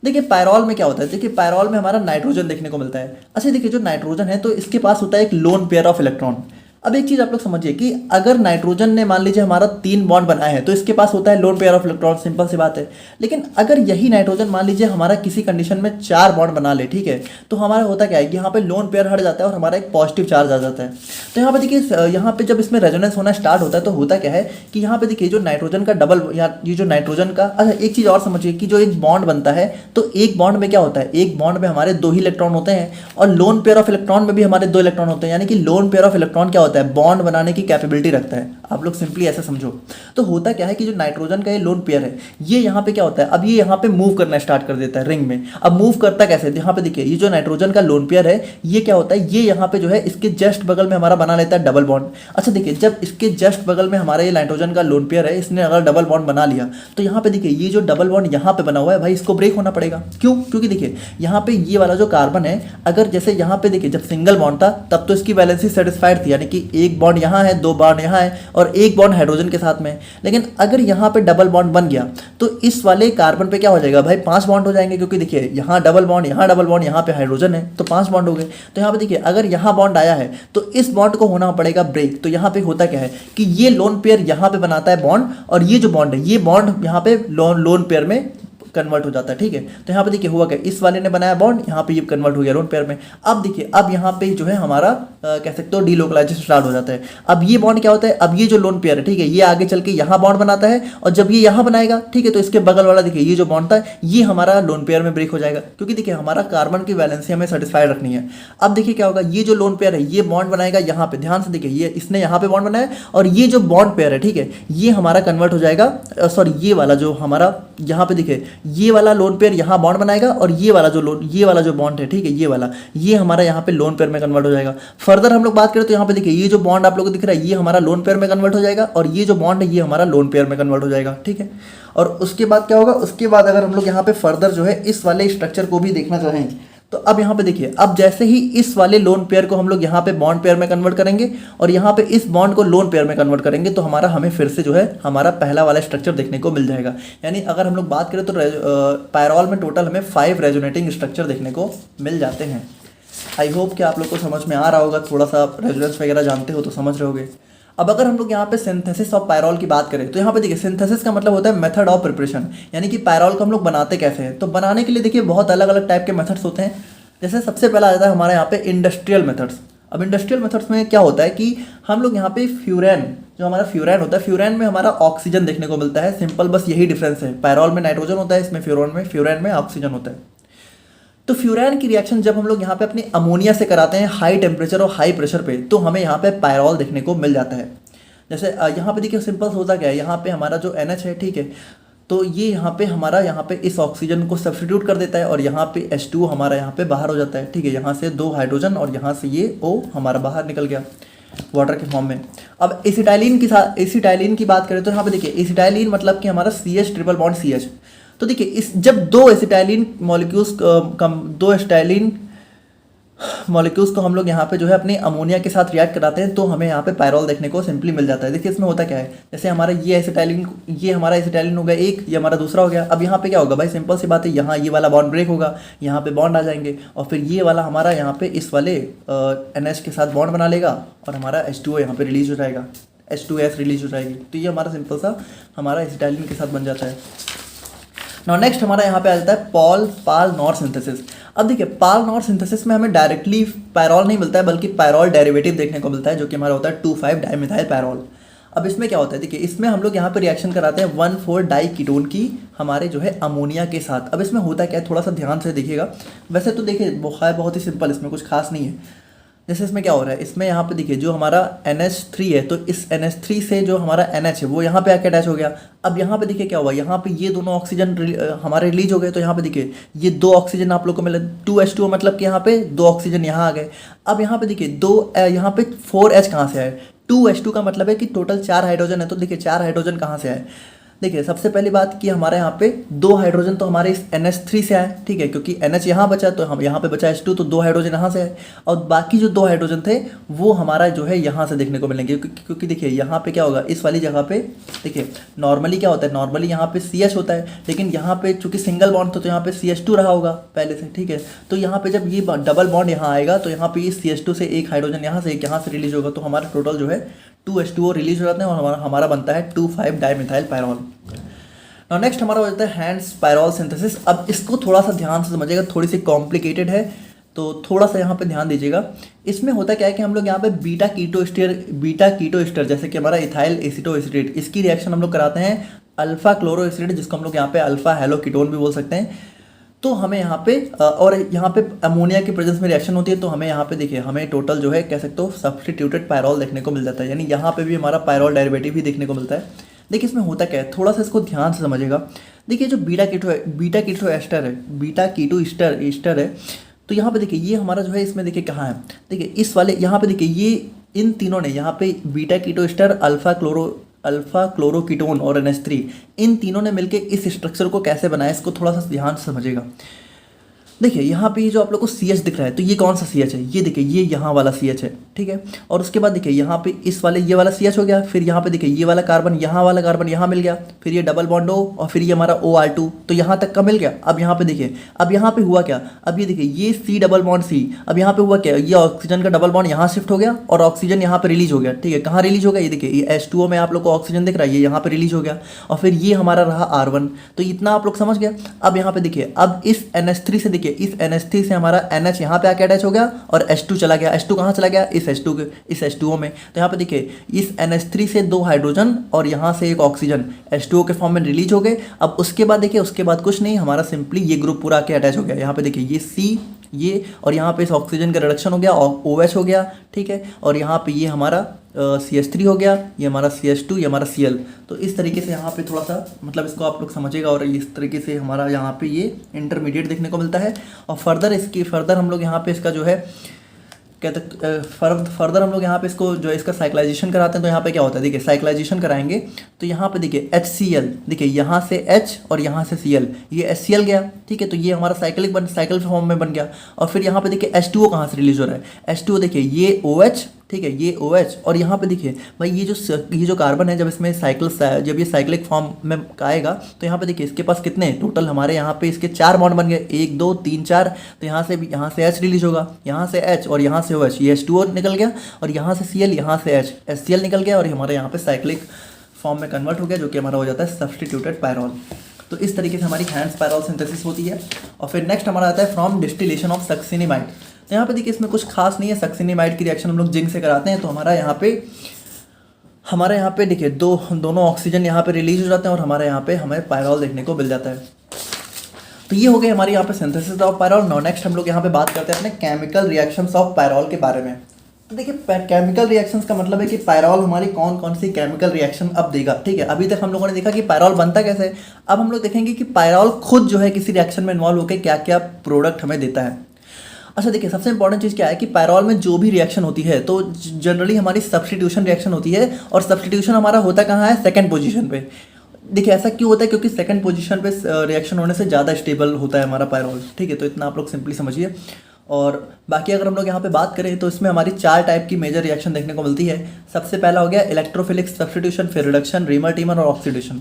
देखिए पायरॉल में क्या होता है, देखिए पायरॉल में हमारा नाइट्रोजन देखने को मिलता है। अच्छा देखिए जो नाइट्रोजन है तो इसके पास होता है एक लोन पेयर ऑफ इलेक्ट्रॉन। अब एक चीज आप लोग समझिए कि अगर नाइट्रोजन ने मान लीजिए हमारा 3 बॉन्ड बनाए हैं तो इसके पास होता है lone pair of electron, simple सी बात है। लेकिन अगर यही नाइट्रोजन मान लीजिए हमारा किसी कंडीशन में 4 बॉन्ड बना ले, ठीक है, तो हमारा होता क्या है कि यहाँ पे लोन पेयर हट जाता है और हमारा एक पॉजिटिव चार्ज आ जाता है। तो यहाँ पे देखिए यहाँ पे जब इसमें रेजोनेंस होना स्टार्ट होता है तो होता क्या है कि यहाँ पे देखिए जो नाइट्रोजन का डबल या ये जो नाइट्रोजन का, अच्छा एक चीज और समझिए कि जो एक बॉन्ड बनता है तो एक बॉन्ड में क्या होता है, एक बॉन्ड में हमारे 2 ही इलेक्ट्रॉन होते हैं और लोन पेयर ऑफ इलेक्ट्रॉन में भी हमारे 2 इलेक्ट्रॉन होते हैं। यानी कि लोन पेयर ऑफ इलेक्ट्रॉन क्या होता है, बॉन्ड बनाने की कैपेबिलिटी रखता है। आप लोग सिंपली ऐसे समझो। तो होता क्या है कि जो नाइट्रोजन का ये लोन पेयर है ये यहाँ पे क्या होता है, अब ये यहाँ पे मूव करना स्टार्ट कर देता है रिंग में। अब मूव करता कैसे, यहाँ पे देखिए ये जो नाइट्रोजन का लोन पेयर है ये क्या होता है, ये यहाँ पे जो है इसके जस्ट बगल में हमारा बना लेता है डबल बॉन्ड। अच्छा देखिए जब इसके जस्ट बगल में हमारा ये नाइट्रोजन का लोन पेयर है, इसने अगर डबल बॉन्ड बना लिया तो यहाँ पे देखिए ये जो डबल बॉन्ड यहाँ पे बना हुआ है भाई इसको ब्रेक होना पड़ेगा। क्यों, क्योंकि देखिए यहाँ पे ये वाला जो कार्बन है, अगर जैसे यहाँ पे देखिए जब सिंगल बॉन्ड था तब तो इसकी वैलेंसी सेटिस्फाइड थी, यानी कि एक बॉन्ड यहाँ है, 2 बॉन्ड यहाँ है और एक बॉन्ड हाइड्रोजन के साथ में। लेकिन अगर यहाँ पे डबल बॉन्ड बन गया तो इस वाले कार्बन पे क्या हो जाएगा भाई, 5 बॉन्ड हो जाएंगे, क्योंकि देखिए यहाँ डबल बॉन्ड, यहाँ डबल बॉन्ड, यहाँ पे हाइड्रोजन है तो 5 बॉन्ड हो गए। तो यहाँ पे देखिए अगर यहाँ बॉन्ड आया है तो इस बॉन्ड को होना पड़ेगा ब्रेक। तो यहाँ पे होता क्या है कि ये लोन पेयर यहाँ पे बनाता है बॉन्ड और ये जो बॉन्ड है ये बॉन्ड यहाँ पे लोन पेयर में कन्वर्ट हो जाता है, ठीक है। तो यहाँ पे देखिए हुआ क्या, इस वाले ने बनाया बॉन्ड, यहाँ पे ये कन्वर्ट हो गया लोन पेयर में। अब देखिए अब यहाँ पे जो है हमारा कह सकते हो डीलोकलाइजेशन स्टार्ट हो जाता है। अब ये बॉन्ड क्या होता है, अब ये जो लोन पेयर है, ठीक है, ये आगे चल के यहाँ बॉन्ड बनाता है और जब ये यहाँ बनाएगा, ठीक है, तो इसके बगल वाला देखिए ये जो बॉन्ड था ये हमारा लोन पेयर में ब्रेक हो जाएगा, क्योंकि देखिए हमारा कार्बन की वैलेंसी हमें सेटिस्फाइड रखनी है। अब देखिए क्या होगा, ये जो लोन पेयर है ये बॉन्ड बनाएगा यहाँ पे, ध्यान से देखिए ये इसने यहाँ पे बॉन्ड बनाया और ये जो बॉन्ड पेयर है, ठीक है, ये हमारा कन्वर्ट हो जाएगा, सॉरी ये वाला जो हमारा यहाँ पे देखिए ये वाला लोन पेयर यहाँ बॉन्ड बनाएगा और ये वाला जो बॉन्ड है, ठीक है, ये हमारा यहाँ पे लोन पेयर में कन्वर्ट हो जाएगा। फर्दर हम लोग बात करें तो यहाँ पे देखिए ये जो बॉन्ड आप लोगों को दिख रहा है ये हमारा लोन पेयर में कन्वर्ट हो जाएगा और ये जो बॉन्ड है ये हमारा लोन पेयर में कन्वर्ट हो जाएगा, ठीक है। और उसके बाद क्या होगा, उसके बाद अगर हम लोग यहाँ पे फर्दर जो है इस वाले स्ट्रक्चर को भी देखना चाहें तो अब यहाँ पे देखिए अब जैसे ही इस वाले लोन पेयर को हम लोग यहाँ पे बॉन्ड पेयर में कन्वर्ट करेंगे और यहाँ पे इस बॉन्ड को लोन पेयर में कन्वर्ट करेंगे तो हमें फिर से जो है हमारा पहला वाला स्ट्रक्चर देखने को मिल जाएगा। यानी अगर हम लोग बात करें तो पायरॉल में टोटल हमें 5 रेजोनेटिंग स्ट्रक्चर देखने को मिल जाते हैं। आई होप कि आप लोग को समझ में आ रहा होगा, थोड़ा सा रेजोनेंस वगैरह जानते हो तो समझ रहे होगे। अब अगर हम लोग यहाँ पे सिंथेसिस ऑफ पायरॉल की बात करें तो यहाँ पे देखिए सिंथेसिस का मतलब होता है मेथड ऑफ प्रिपरेशन, यानी कि पायरॉल को हम लोग बनाते कैसे हैं। तो बनाने के लिए देखिए बहुत अलग अलग टाइप के मेथड्स होते हैं। जैसे सबसे पहला आ जाता है हमारे यहाँ पे इंडस्ट्रियल मेथड्स। अब इंडस्ट्रियल मेथड्स में क्या होता है कि हम लोग यहाँ पे फ्यूरेन, जो हमारा फ्यूरेन होता है, फ्यूरेन में हमारा ऑक्सीजन देखने को मिलता है। सिंपल बस यही डिफरेंस है, पायरोल में नाइट्रोजन होता है, इसमें फ्यूरेन में ऑक्सीजन होता है। तो फ्यूरेन की रिएक्शन जब हम लोग यहाँ पे अपनी अमोनिया से कराते हैं हाई टेम्परेचर और हाई प्रेशर पे, तो हमें यहाँ पे पायरोल देखने को मिल जाता है। जैसे यहाँ पे देखिए सिंपल होता क्या है, यहाँ पे हमारा जो NH है, ठीक है, तो ये यहाँ पे हमारा यहाँ पे इस ऑक्सीजन को सब्स्टिट्यूट कर देता है और यहाँ पे H2O हमारा यहाँ पे बाहर हो जाता है, ठीक है। यहाँ से 2 हाइड्रोजन और यहाँ से ये O हमारा बाहर निकल गया वाटर के फॉर्म में। अब एसिटाइलिन की बात करें तो यहाँ पे देखिए एसिटाइलिन मतलब कि हमारा CH ट्रिपल बॉन्ड CH। तो देखिए इस जब दो एसिटाइलिन मॉलिक्यूल्स को हम लोग यहाँ पे जो है अपने अमोनिया के साथ रिएक्ट कराते हैं, तो हमें यहाँ पे पायरोल देखने को सिंपली मिल जाता है। देखिए इसमें होता क्या है, जैसे हमारा ये हमारा एसिटाइलिन हो गया एक, ये हमारा दूसरा हो गया। अब यहाँ पे क्या होगा भाई, सिंपल सी बात है, यहाँ ये वाला बॉन्ड ब्रेक होगा, यहाँ पे बॉन्ड आ जाएंगे और फिर ये वाला हमारा यहाँ पे इस वाले NH के साथ बॉन्ड बना लेगा और हमारा H2O यहाँ पे रिलीज हो जाएगा, H2S रिलीज हो जाएगी। तो ये हमारा सिंपल सा हमारा एसिटाइलिन के साथ बन जाता है। नाउ नेक्स्ट हमारा यहाँ पे आ जाता है पाल नॉर सिंथेसिस। अब देखिए पाल नॉर सिंथेसिस में हमें डायरेक्टली पायरोल नहीं मिलता है, बल्कि पायरोल डेरिवेटिव देखने को मिलता है, जो कि हमारा होता है 2,5 डाइमिथाइल पायरोल। अब इसमें क्या होता है, देखिए इसमें हम लोग यहाँ पे रिएक्शन कराते हैं 1,4 डाई कीटोन की हमारे जो है अमोनिया के साथ। अब इसमें होता क्या है, थोड़ा सा ध्यान से देखिएगा। वैसे तो देखिए बहुत ही सिंपल, इसमें कुछ खास नहीं है। जैसे इसमें क्या हो रहा है, इसमें यहाँ पे देखिए जो हमारा NH3 है, तो इस NH3 से जो हमारा NH है वो यहाँ पे आके अटैच हो गया। अब यहाँ पे देखिए क्या हुआ, यहाँ पे ये दोनों ऑक्सीजन हमारे रिलीज हो गए। तो यहाँ पे देखिए ये 2 ऑक्सीजन आप लोग को मिले, 2H2O मतलब कि यहाँ पे 2 ऑक्सीजन यहाँ आ गए। अब यहाँ पे देखिए यहाँ पे 4H कहाँ से आए, 2H2 का मतलब है कि टोटल 4 हाइड्रोजन है। तो देखिए 4 हाइड्रोजन कहाँ से आए, देखिए सबसे पहली बात कि हमारे यहाँ पे 2 हाइड्रोजन तो हमारे इस NH3 से आए, ठीक है, क्योंकि NH यहाँ बचा तो हम यहाँ पे बचा H2, तो 2 हाइड्रोजन यहाँ से आए और बाकी जो 2 हाइड्रोजन थे वो हमारा जो है यहाँ से देखने को मिलेंगे। क्योंकि देखिए यहाँ पे क्या होगा, इस वाली जगह पे देखिए नॉर्मली क्या होता है, नॉर्मली यहाँ पे CH होता है, लेकिन यहाँ पे चूंकि सिंगल बॉन्ड था तो यहाँ पे CH2 रहा होगा पहले से, ठीक है। तो यहाँ पे जब ये डबल बॉन्ड यहाँ आएगा तो यहाँ पे CH2 से एक हाइड्रोजन यहाँ से एक यहाँ से रिलीज होगा, तो हमारा टोटल जो है 2H2O रिलीज हो जाते हैं और हमारा बनता है 2,5 डाइमिथाइल पायरोल। नाउ नेक्स्ट हमारा हो जाता है हैंड्स पायरोल सिंथेसिस। अब इसको थोड़ा सा ध्यान से समझिएगा, थोड़ी सी कॉम्प्लिकेटेड है, तो थोड़ा सा यहाँ पे ध्यान दीजिएगा। इसमें होता क्या है कि हम लोग यहाँ पे बीटा कीटो एस्टर जैसे कि हमारा इथाइल एसीटो एसीटेट, इसकी रिएक्शन हम लोग कराते हैं अल्फा क्लोरो एसीटेट, जिसको हम लोग यहाँ पे अल्फा हेलो कीटोन भी बोल सकते हैं। तो हमें यहाँ पे और यहाँ पे अमोनिया की प्रेजेंस में रिएक्शन होती है, तो हमें यहाँ पे देखिए हमें टोटल जो है कह सकते हो सब्स्टिट्यूटेड पायरोल देखने को मिल जाता है, यानी यहाँ पे भी हमारा पायरोल डेरिवेटिव भी देखने को मिलता है। देखिए इसमें होता क्या है, थोड़ा सा इसको ध्यान से समझिएगा। देखिए जो बीटा कीटो एस्टर है, तो यहाँ पे देखिए ये हमारा जो है इसमें देखिए कहाँ है, देखिए इस वाले यहाँ पे देखिए ये इन तीनों ने यहाँ पे बीटा कीटो एस्टर अल्फा क्लोरोकीटोन और NH3 इन तीनों ने मिलकर इस स्ट्रक्चर को कैसे बनाया, इसको थोड़ा सा ध्यान से समझिएगा। देखिए यहाँ पे जो आप लोग को CH दिख रहा है, तो ये कौन सा CH है, ये देखिए ये यहाँ वाला CH है, ठीक है। और उसके बाद देखिए यहाँ पे इस वाले ये वाला CH हो गया, फिर यहाँ पे देखिए ये वाला कार्बन यहाँ वाला कार्बन यहाँ मिल गया, फिर ये डबल बॉन्ड O और फिर ये हमारा OR2, तो यहाँ तक का मिल गया। अब यहाँ पे देखिए, अब यहाँ पे हुआ क्या, अब ये देखिए ये C डबल बॉन्ड C, अब यहाँ पे हुआ क्या, ये ऑक्सीजन का डबल बॉन्ड यहाँ शिफ्ट हो गया और ऑक्सीजन यहाँ पे रिलीज हो गया, ठीक है। कहाँ रिलीज हो गया, ये देखिए ये H2O में आप लोग को ऑक्सीजन दिख रहा है, ये यहाँ पे रिलीज हो गया और फिर ये हमारा रहा R1। तो इतना आप लोग समझ गया। अब यहाँ पे देखिए, अब इस NH3 से देखिए इस NH3 से हमारा NH यहाँ पे आके अटैच हो गया और H2 चला गया। H2 कहाँ चला गया, इस H2O में। तो यहाँ पे देखिए इस NH3 से 2 हाइड्रोजन और यहाँ से एक ऑक्सीजन H2O के फॉर्म में रिलीज हो गए। अब उसके बाद देखिए, उसके बाद कुछ नहीं, हमारा सिंपली ये ग्रुप पूरा आके अटैच हो गया। यहाँ पे देखिए ये C ये और यहाँ पे इस ऑक्सीजन का रिडक्शन हो गया और OH हो गया, ठीक है। और यहाँ पे ये हमारा CH3 हो गया, ये हमारा CH2, ये हमारा Cl। तो इस तरीके से यहाँ पे थोड़ा सा मतलब इसको आप लोग समझिएगा और इस तरीके से हमारा यहाँ पे ये इंटरमीडिएट देखने को मिलता है। और फर्दर हम लोग यहाँ पे इसका जो है कहते फर्दर हम लोग यहाँ पे इसको जो है इसका साइक्लाइजेशन कराते हैं। तो यहाँ पे क्या होता है, देखिए साइक्लाइजेशन कराएंगे तो यहाँ पे देखिए HCl, देखिए यहाँ से H और यहाँ से Cl, ये HCl गया, ठीक है। तो ये हमारा साइकिल फॉर्म में बन गया। और फिर यहाँ पे देखिए H2O कहाँ से रिलीज हो रहा है, H2O देखिए ये OH, ठीक है, ये OH। और यहाँ पे देखिए भाई ये जो कार्बन है, जब जब ये साइक्लिक फॉर्म में आएगा तो यहाँ पे देखिए इसके पास कितने टोटल हमारे यहाँ पे इसके 4 बॉन्ड बन गए, 1 2 3 4। तो यहाँ से H रिलीज होगा, यहाँ से H और यहाँ से OH, ये H2O निकल गया और यहाँ से Cl, यहाँ से HCl निकल गया और हमारे यहाँ पे साइक्लिक फॉर्म में कन्वर्ट हो गया, जो कि हमारा हो जाता है सब्स्टिट्यूटेड पायरोल। तो इस तरीके से हमारी हैंड्स पायरॉल सिंथेसिस होती है। और फिर नेक्स्ट हमारा आता है फ्रॉम डिस्टिलेशन ऑफ सक्सिनिमाइड। तो यहाँ पे देखिए इसमें कुछ खास नहीं है, सक्सिनिमाइड की रिएक्शन हम लोग जिंक से कराते हैं, तो हमारा यहाँ पे देखिए दोनों ऑक्सीजन यहाँ पे रिलीज हो जाते हैं और हमारे यहाँ पे हमें पायरॉल देखने को मिल जाता है। तो ये हो गई हमारी यहाँ पे synthesis of pyrrole. Now next हम लोग यहाँ पे बात करते हैं अपने केमिकल रिएक्शंस ऑफ पायरॉल के बारे में। तो देखिए केमिकल रिएक्शंस का मतलब है कि पायरॉल हमारी कौन कौन सी केमिकल रिएक्शन अब देगा, ठीक है। अभी तक हम लोगों ने देखा कि पायरॉल बनता कैसे है, अब हम लोग देखेंगे कि पायरॉल खुद जो है किसी रिएक्शन में इन्वॉल्व होकर क्या क्या प्रोडक्ट हमें देता है। अच्छा देखिए सबसे इंपॉर्टेंट चीज़ क्या है कि पायरॉल में जो भी रिएक्शन होती है तो जनरली हमारी सब्स्टिट्यूशन रिएक्शन होती है, और सब्स्टिट्यूशन हमारा होता कहाँ है, सेकंड पोजीशन पे। देखिए ऐसा क्यों होता है, क्योंकि सेकंड पोजीशन पे रिएक्शन होने से ज़्यादा स्टेबल होता है हमारा पायरॉल, ठीक है। तो इतना आप लोग सिंपली समझिए। और बाकी अगर हम लोग यहाँ पे बात करें तो इसमें हमारी 4 टाइप की मेजर रिएक्शन देखने को मिलती है। सबसे पहला हो गया इलेक्ट्रोफिलिक सब्स्टिट्यूशन, फिर रिडक्शन, रीमर टीमर और ऑक्सीडेशन।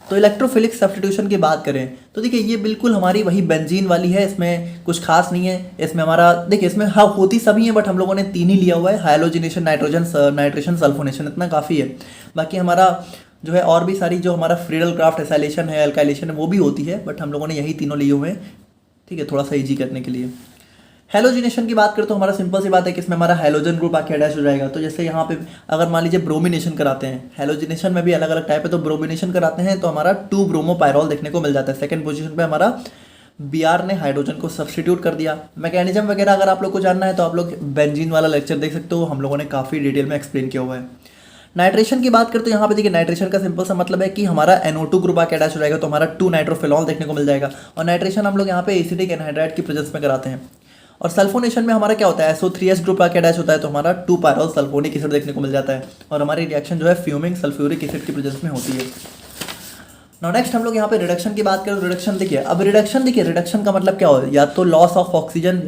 तो इलेक्ट्रोफिलिक सब्स्टिट्यूशन की बात करें तो देखिए ये बिल्कुल हमारी वही बेंजीन वाली है, इसमें कुछ खास नहीं है। इसमें हमारा देखिए इसमें हाँ होती सभी है, बट हम लोगों ने 3 ही लिया हुआ है, हाइलोजिनेशन, नाइट्रेशन, सल्फोनेशन, इतना काफ़ी है। बाकी हमारा जो है और भी सारी जो हमारा फ्रीडल क्राफ्ट एसाइलेशन है, अल्काइलेशन है, वो भी होती है, बट हम लोगों ने यही तीनों लिए हुए हैं, ठीक है, थोड़ा सा ईजी करने के लिए। हेलोजिनेशन की बात करें तो हमारा सिंपल सी बात है कि इसमें हमारा हेलोजन ग्रुप आके अटैच हो जाएगा। तो जैसे यहाँ पे अगर मान लीजिए ब्रोमिनेशन कराते हैं, हेलोजिनेशन में भी अलग अलग टाइप है, तो ब्रोमिनेशन कराते हैं तो हमारा 2 ब्रोमो पायरॉल देखने को मिल जाता है। सेकंड पोजीशन पे हमारा Br ने हाइड्रोजन को सब्स्टिट्यूट कर दिया। मैकेनिज्म वगैरह अगर आप लोग को जानना है तो आप लोग बेंजीन वाला लेक्चर देख सकते हो, हम लोगों ने काफ़ी डिटेल में एक्सप्लेन किया हुआ है। नाइट्रेशन की बात करते तो यहाँ पे देखिए नाइट्रेशन का सिंपल सा मतलब है कि हमारा NO2 ग्रुप आके अटैच हो जाएगा, तो हमारा 2 नाइट्रोफिनॉल देखने को मिल जाएगा। और नाइट्रेशन हम लोग यहाँ पे एसिडिक एनहाइड्राइड की प्रेजेंस में कराते हैं। और सल्फोनेशन में हमारा क्या होता है, SO3H ग्रुप आके अटैच होता है, तो हमारा 2 पायरॉल सल्फोनिक एसिड देखने को मिल जाता है। और हमारी रिएक्शन जो है फ्यूमिंग सल्फ्यूरिक एसिड की प्रेजेंस में होती है। नाउ नेक्स्ट हम लोग यहाँ पे रिडक्शन की बात करें। रिडक्शन देखिए, अब रिडक्शन का मतलब क्या हो, या तो लॉस ऑफ ऑक्सीजन,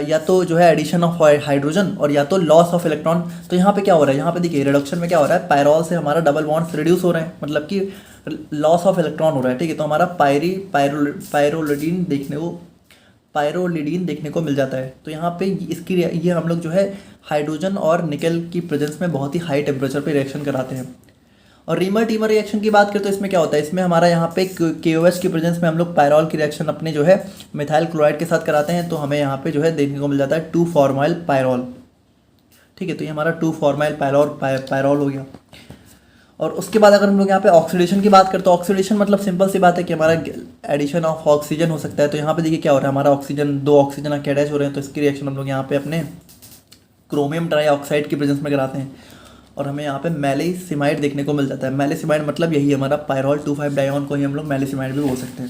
या तो जो है एडिशन ऑफ हाइड्रोजन, और या तो लॉस ऑफ इलेक्ट्रॉन। तो यहाँ पे क्या हो रहा है, यहाँ पे देखिए रिडक्शन में क्या हो रहा है, पायरॉल से हमारा डबल बॉन्ड्स रिड्यूस हो रहे हैं, मतलब कि लॉस ऑफ इलेक्ट्रॉन हो रहा है, ठीक है। तो हमारा पायरोलिडीन देखने को मिल जाता है। तो यहाँ पे इसकी ये हम लोग जो है हाइड्रोजन और निकल की प्रेजेंस में बहुत ही हाई टेम्परेचर पे रिएक्शन कराते हैं। और रीमर टीमर रिएक्शन की बात करें तो इसमें क्या होता है, इसमें हमारा यहाँ पे KOH की प्रेजेंस में हम लोग पायरॉल की रिएक्शन अपने जो है मिथाइल क्लोराइड के साथ कराते हैं, तो हमें यहाँ पे जो है देखने को मिल जाता है 2 फॉर्माइल पायरॉल, ठीक है। तो ये हमारा 2 फॉर्माइल पायरॉल हो गया। और उसके बाद अगर हम लोग यहाँ पे ऑक्सीडेशन की बात करते तो ऑक्सीडेशन मतलब सिंपल सी बात है कि हमारा एडिशन ऑफ ऑक्सीजन हो सकता है। तो यहाँ पे देखिए क्या हो रहा है, हमारा ऑक्सीजन 2 ऑक्सीजन अटैच हो रहे हैं, तो इसकी रिएक्शन हम लोग यहाँ पे अपने क्रोमियम ट्राईऑक्साइड की प्रेजेंस में कराते हैं, और हमें यहाँ पे मैलिसिमाइड देखने को मिल जाता है। मैलिसिमाइड मतलब यही हमारा पायरॉल 2,5 डायोन को ही हम लोग मैलिसिमाइड भी बोल सकते हैं।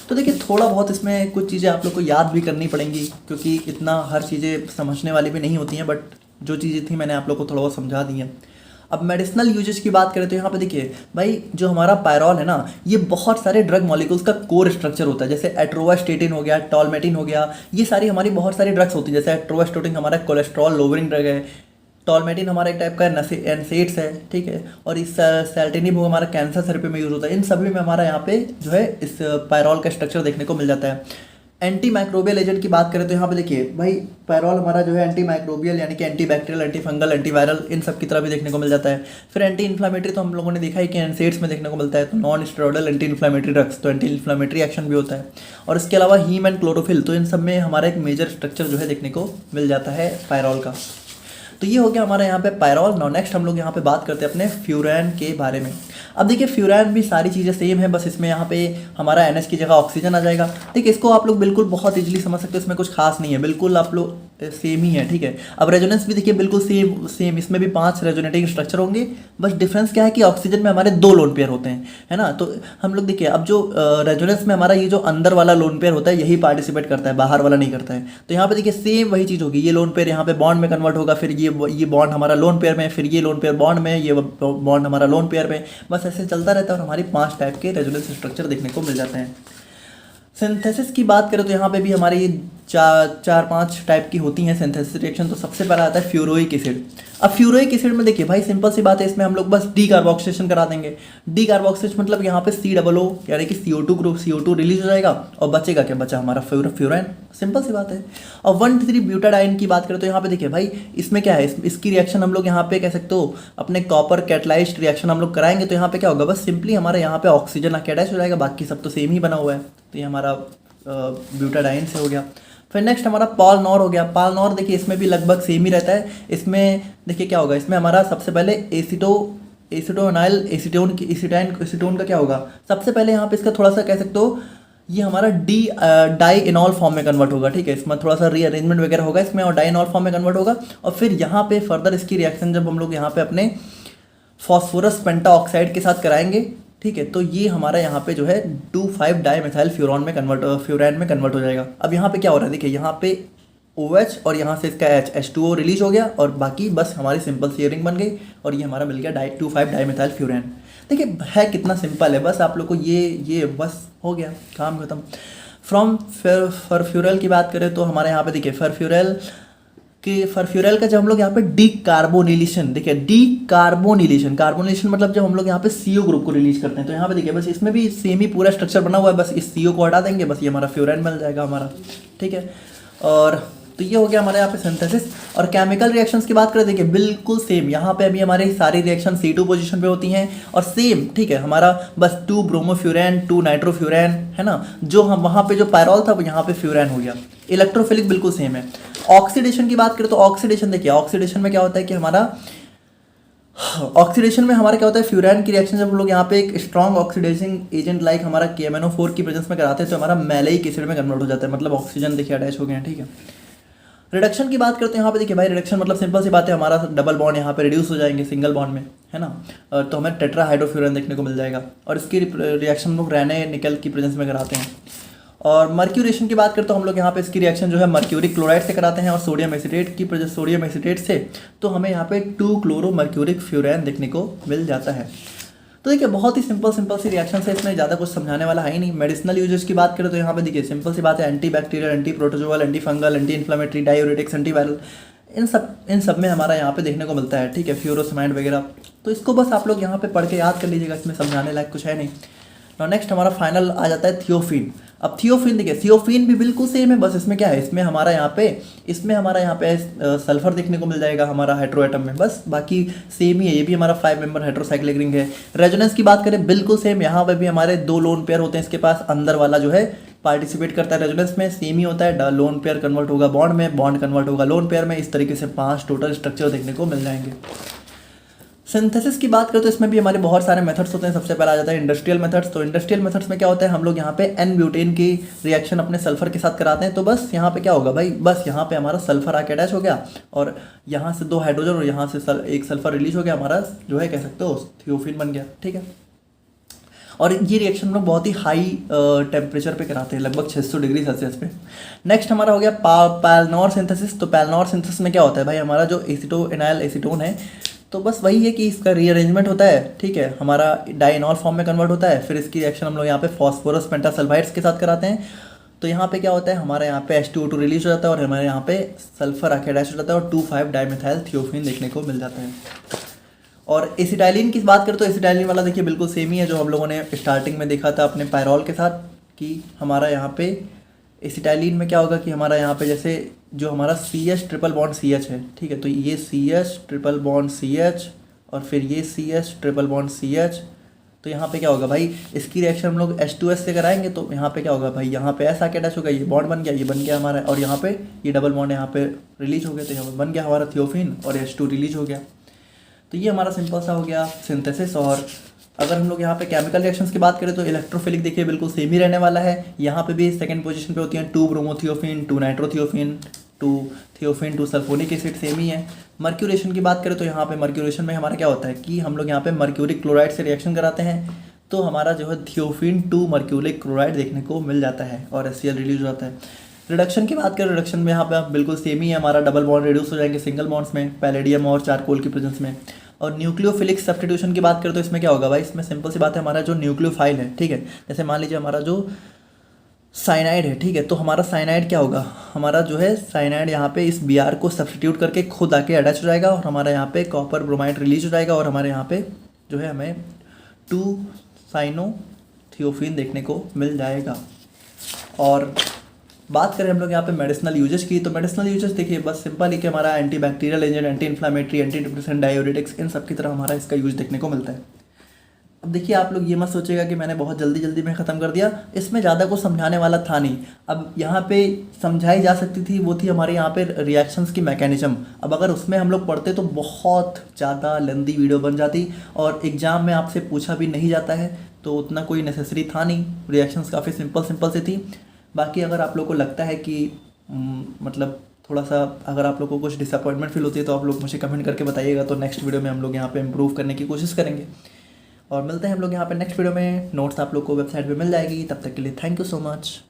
तो देखिए थोड़ा बहुत इसमें कुछ चीज़ें आप लोग को याद भी करनी पड़ेंगी, क्योंकि इतना हर चीज़ें समझने वाली भी नहीं होती हैं, बट जो चीज़ें थी मैंने आप लोग को थोड़ा बहुत समझा दी हैं। अब मेडिसिनल यूजेज की बात करें तो यहाँ पे देखिए भाई, जो हमारा पायरॉल है ना, ये बहुत सारे ड्रग मॉलिक्यूल्स का कोर स्ट्रक्चर होता है। जैसे एट्रोवास्टेटिन हो गया, टॉलमेटिन हो गया, ये सारी हमारी बहुत सारी ड्रग्स होती है। जैसे एट्रोवास्टेटिन हमारा कोलेस्ट्रॉल लोवरिंग ड्रग है, टॉलमेटिन हमारा एक टाइप का एनसेड्स है, ठीक है। और इस सेल्टिनिब हमारा कैंसर थेरेपी में यूज़ होता है। इन सभी में हमारा यहाँ पे जो है इस पायरॉल का स्ट्रक्चर देखने को मिल जाता है। एंटी माइक्रोबियल एजेंट की बात करें तो यहाँ पे देखिए भाई, पायरॉल हमारा जो है एंटी माइक्रोबियल यानी कि anti bacterial, anti fungal, anti viral, इन सब की तरह भी देखने को मिल जाता है। फिर एंटी इन्फ्लामेटरी तो हम लोगों ने देखा है कि एनसेड्स में देखने को मिलता है। तो non steroidal anti inflammatory drugs, तो एंटी इन्फ्लामेटरी एक्शन भी होता है। और इसके अलावा हीम एंड क्लोरोफिल, तो इन सब में हमारा एक मेजर स्ट्रक्चर जो है देखने को मिल जाता है पायरॉल का। तो ये हो गया हमारा यहाँ पे पायरॉल। नाउ नेक्स्ट हम लोग यहाँ पे बात करते हैं अपने फ्यूरैन के बारे में। अब देखिए फ्यूरैन भी सारी चीज़ें सेम है, बस इसमें यहाँ पे हमारा NH की जगह ऑक्सीजन आ जाएगा। ठीक है, इसको आप लोग बिल्कुल बहुत इजीली समझ सकते हो, इसमें कुछ खास नहीं है, बिल्कुल आप लोग सेम ही है। ठीक है, अब रेजोनेंस भी देखिए बिल्कुल सेम, इसमें भी 5 रेजोनेटिंग स्ट्रक्चर होंगे। बस डिफरेंस क्या है कि ऑक्सीजन में हमारे 2 लोन पेयर होते हैं, है ना। तो हम लोग देखिए, अब जो रेजोनेंस में हमारा ये जो अंदर वाला लोन पेयर होता है यही पार्टिसिपेट करता है, बाहर वाला नहीं करता है। तो यहाँ पे देखिए सेम वही चीज़ होगी, ये लोन पेयर यहाँ पे बॉन्ड में कन्वर्ट होगा, फिर ये बॉन्ड हमारा लोन पेयर में, फिर ये लोन पेयर बॉन्ड में, ये बॉन्ड हमारा लोन पेयर में, बस ऐसे चलता रहता है। और हमारी 5 टाइप के रेजोनेंस स्ट्रक्चर देखने को मिल जाते हैं। सिंथेसिस की बात करें तो यहाँ पे भी हमारी चार पांच टाइप की होती हैं सिंथेसिस रिएक्शन। तो सबसे पहला आता है फ्यूरोइक एसिड। अब फ्यूरोइक एसिड में देखिए भाई सिंपल सी बात है, इसमें हम लोग बस डी कार्बोक्सिलेशन करा देंगे। डी कार्बोक्सिलेशन मतलब यहाँ पे COO यानी कि CO2 ग्रुप CO2 रिलीज हो जाएगा और बचेगा क्या, बचा हमारा फ्यूरान। सिंपल सी बात है। और 1,3 ब्यूटाडाइन की बात करें तो यहाँ पे देखिए भाई इसमें क्या है, इसकी रिएक्शन हम लोग यहाँ पे कह सकते हो अपने कॉपर कैटलाइज्ड रिएक्शन हम लोग कराएंगे। तो यहाँ पे क्या होगा, बस सिंपली हमारे यहाँ पे ऑक्सीजन आके अटैच हो जाएगा, बाकी सब तो सेम ही बना हुआ है। तो ये हमारा ब्यूटाडाइन से हो गया। फिर नेक्स्ट हमारा पालनॉर हो गया। पालनॉर देखिए इसमें भी लगभग सेम ही रहता है। इसमें देखिए क्या होगा, इसमें हमारा सबसे पहले एसिटोनाइल एसीटोन का क्या होगा, सबसे पहले यहाँ पे इसका थोड़ा सा कह सकते हो ये हमारा डाई इनॉल फॉर्म में कन्वर्ट होगा। ठीक है, इसमें थोड़ा सा रीअरेंजमेंट वगैरह होगा इसमें और डाई इनॉल फॉर्म में कन्वर्ट होगा। और फिर यहाँ पे फर्दर इसकी रिएक्शन जब हम लोग यहाँ पे अपने फॉस्फोरस पेंटाऑक्साइड के साथ कराएंगे, ठीक है, तो ये हमारा यहाँ पे जो है 2,5 डाईमेथाइल फ्यूरान में कन्वर्ट हो जाएगा। अब यहाँ पे क्या हो रहा है, देखिए यहाँ पे OH और यहाँ से इसका H2O रिलीज हो गया और बाकी बस हमारी सिंपल सी रिंग बन गई और ये हमारा मिल गया 2,5 डाईमेथाइल फ्यूरान। देखिए है कितना सिंपल है, बस आप लोग को ये बस हो गया, काम खत्म। फ्रॉम फरफ्यूरल की बात करें तो हमारे यहाँ पे देखिए फरफ्यूरल का जब हम लोग यहाँ पे डीकार्बोनिलेशन, देखिए डीकार्बोनिलेशन मतलब जब हम लोग यहाँ पे CO ग्रुप को रिलीज करते हैं, तो यहाँ पे देखिए बस इसमें भी सेम ही पूरा स्ट्रक्चर बना हुआ है, बस इस CO को हटा देंगे, बस ये हमारा फ्यूरान मिल जाएगा हमारा। ठीक है, और तो ये हो गया हमारे यहाँ पे सिंथेसिस। और केमिकल रिएक्शंस की बात करें, देखिए बिल्कुल सेम यहाँ पे अभी हमारी सारी रिएक्शन C2 पोजीशन पे होती हैं और सेम, ठीक है, हमारा बस 2 ब्रोमोफ्यूरैन 2 नाइट्रोफ्यूरैन है ना, जो हम वहाँ पे जो पायरॉल था वो यहाँ पे फ्यूरैन हो गया। इलेक्ट्रोफिलिक बिल्कुल सेम है। ऑक्सीडेशन की बात करें तो ऑक्सीडेशन देखिए, ऑक्सीडेशन में क्या होता है कि हमारा ऑक्सीडेशन में हमारा क्या होता है, फ्यूरान की रिएक्शन जब हम लोग यहाँ पे एक स्ट्रॉन्ग ऑक्सीडाइजिंग एजेंट लाइक हमारा KMnO4 की प्रेजेंस में कराते हैं तो हमारा मैलेइक एसिड में कन्वर्ट हो जाता है, मतलब ऑक्सीजन देखिए अटैच हो गए हैं। ठीक है, रिडक्शन की बात करते हैं यहाँ पे देखिए भाई, रिडक्शन मतलब सिंपल सी बात है, हमारा डबल बॉन्ड यहाँ पे रिड्यूस हो जाएंगे सिंगल बॉन्ड में, है ना, तो हमें टेट्राहाइड्रोफ्यूरन देखने को मिल जाएगा और इसकी रिएक्शन हम लोग रेने निकल की प्रेजेंस में कराते हैं। और मर्क्यूरेशन की बात करें तो हम लोग यहाँ पे इसकी रिएक्शन जो है मर्क्यूरिक क्लोराइड से कराते हैं और सोडियम एसिटेट से, तो हमें यहाँ पे 2 क्लोरो मर्क्यूरिक फ्यूरैन देखने को मिल जाता है। तो देखिए बहुत ही सिंपल सी रिएक्शन है, इसमें ज़्यादा कुछ समझाने वाला है ही नहीं। मेडिसिनल यूजेस की बात करें तो यहाँ पे देखिए सिंपल सी बात है, anti bacterial, anti protozoal, anti fungal, anti inflammatory, diuretics, antiviral, इन सब में हमारा यहाँ पे देखने को मिलता है। ठीक है, फ्यूरोसमाइड वगैरह, तो इसको बस आप लोग यहाँ पे पढ़ के याद कर लीजिएगा, इसमें समझाने लायक कुछ है नहीं। और नेक्स्ट हमारा फाइनल आ जाता है थियोफिन। अब थियोफिन देखिए, थियोफिन भी बिल्कुल सेम है, बस इसमें क्या है, इसमें हमारा यहाँ पे सल्फर देखने को मिल जाएगा हमारा हेट्रोएटम में, बस बाकी सेम ही है। ये भी हमारा 5 मेंबर हेट्रोसाइक्लिक रिंग है। रेजोनेंस की बात करें बिल्कुल सेम, यहाँ पे भी हमारे 2 लोन पेयर होते हैं, इसके पास अंदर वाला जो है पार्टिसिपेट करता है रेजोनेंस में, सेम ही होता है, लोन पेयर कन्वर्ट होगा बॉन्ड में, बॉन्ड कन्वर्ट होगा लोन पेयर में, इस तरीके से 5 टोटल स्ट्रक्चर देखने को मिल जाएंगे। सिंथेसिस की बात करें तो इसमें भी हमारे बहुत सारे मेथड्स होते हैं। सबसे पहला आ जाता है इंडस्ट्रियल मेथड्स। तो इंडस्ट्रियल मेथड्स में क्या होता है, हम लोग यहाँ पे N ब्यूटेन की रिएक्शन अपने सल्फर के साथ कराते हैं। तो बस यहाँ पे क्या होगा भाई, बस यहाँ पे हमारा सल्फर आके अटैच हो गया और यहाँ से 2 हाइड्रोजन और यहाँ से एक सल्फर रिलीज हो गया, हमारा जो है कह सकते हो थियोफिन बन गया। ठीक है, और ये रिएक्शन हम लोग बहुत ही हाई टेम्परेचर पे कराते हैं, लगभग 600 डिग्री सेल्सियस पे। नेक्स्ट हमारा हो गया पैलनॉर सिंथेसिस। तो पैलनॉर सिंथेसिस में क्या होता है भाई, हमारा जो एसिटोनाइल एसीटोन है, तो बस वही है कि इसका रीअरेंजमेंट होता है। ठीक है, हमारा डाइनॉल फॉर्म में कन्वर्ट होता है, फिर इसकी रिएक्शन हम लोग यहाँ पे फॉस्फोरस पेंटासल्फाइड्स के साथ कराते हैं। तो यहाँ पे क्या होता है, हमारे यहाँ पे H2O2 रिलीज हो जाता है और हमारे यहाँ पे सल्फर आके अटैच हो जाता है और 2,5 डाईमेथाइल थियोफिन देखने को मिल जाता है। और एसिटाइलिन की बात करें तो एसिटाइलिन वाला देखिए बिल्कुल सेम ही है जो हम लोगों ने स्टार्टिंग में देखा था अपने पायरॉल के साथ, कि हमारा यहाँ पे एसिटाइलिन में क्या होगा कि हमारा यहाँ पे जैसे जो हमारा CH ट्रिपल बॉन्ड CH है, ठीक है, तो ये CH ट्रिपल बॉन्ड CH और फिर ये CH ट्रिपल बॉन्ड CH। तो यहाँ पे क्या होगा भाई, इसकी रिएक्शन हम लोग H2S से कराएंगे, तो यहाँ पे क्या होगा भाई, यहाँ पे ऐसा आके अटैच होगा, ये बॉन्ड बन गया, ये बन गया हमारा, और यहाँ पे ये डबल बॉन्ड यहाँ पे रिलीज हो गया, तो यहाँ पे बन गया हमारा थियोफिन और H2 रिलीज हो गया। तो ये हमारा सिंपल सा हो गया सिंथेसिस। और अगर हम लोग यहाँ पे केमिकल रिएक्शंस की बात करें तो इलेक्ट्रोफिलिक देखिए बिल्कुल सेम ही रहने वाला है। यहाँ पे भी सेकंड पोजीशन पे होती हैं 2 ब्रोमोथियोफिन 2 नाइट्रोथियोफिन 2 थियोफिन 2 सल्फोनिक एसिड, सेम ही है। मर्क्यूरेशन की बात करें तो यहाँ पे मर्क्यूरेशन में हमारा क्या होता है कि हम लोग यहाँ पे मर्क्यूरिक क्लोराइड से रिएक्शन कराते हैं, तो हमारा जो है थियोफिन 2 मर्क्यूरिक क्लोराइड देखने को मिल जाता है और HCl रिलीज हो जाता है। रिडक्शन की बात करें, रिडक्शन में यहाँ पे आप बिल्कुल सेम ही है, हमारा डबल बॉन्ड रिड्यूस हो जाएंगे सिंगल बॉन्ड्स में, पैलेडियम और चारकोल की प्रेजेंस में। और न्यूक्लियोफिलिक सब्स्टिट्यूशन की बात करें तो इसमें क्या होगा भाई, इसमें सिंपल सी बात है, हमारा जो न्यूक्लियोफाइल है, ठीक है, जैसे मान लीजिए हमारा जो साइनाइड है, ठीक है। तो हमारा साइनाइड क्या होगा, हमारा जो है साइनाइड यहाँ पे इस Br को सब्सटीट्यूट करके खुद आके अटैच हो जाएगा और हमारा यहाँ पे कॉपर ब्रोमाइड रिलीज हो जाएगा और हमारे यहाँ पे जो है हमें 2 साइनोथियोफीन देखने को मिल जाएगा। और बात करें हम लोग यहाँ पे मेडिसिनल यूजेस की, तो मेडिसिनल यूजेस देखिए बस सिंपल ही कि हमारा anti bacterial agent, anti inflammatory, anti depressant, diuretics, इन सब की तरह हमारा इसका यूज देखने को मिलता है। अब देखिए आप लोग ये मत सोचेगा कि मैंने बहुत जल्दी जल्दी में ख़त्म कर दिया, इसमें ज़्यादा कुछ समझाने वाला था नहीं। अब यहाँ पे समझाई जा सकती थी वो थी हमारे यहाँ पे रिएक्शंस की मैकेनिज्म। अब अगर उसमें हम लोग पढ़ते तो बहुत ज़्यादा लेंदी वीडियो बन जाती और एग्ज़ाम में आपसे पूछा भी नहीं जाता है, तो उतना कोई नेसेसरी था नहीं। रिएक्शंस काफ़ी सिंपल से थी। बाकी अगर आप लोग को लगता है कि मतलब थोड़ा सा अगर आप लोग को कुछ डिसअपॉइंटमेंट फील होती है तो आप लोग मुझे कमेंट करके बताइएगा, तो नेक्स्ट वीडियो में हम लोग यहाँ पे इम्प्रूव करने की कोशिश करेंगे। और मिलते हैं हम लोग यहाँ पे नेक्स्ट वीडियो में। नोट्स आप लोग को वेबसाइट पे मिल जाएगी। तब तक के लिए थैंक यू सो मच।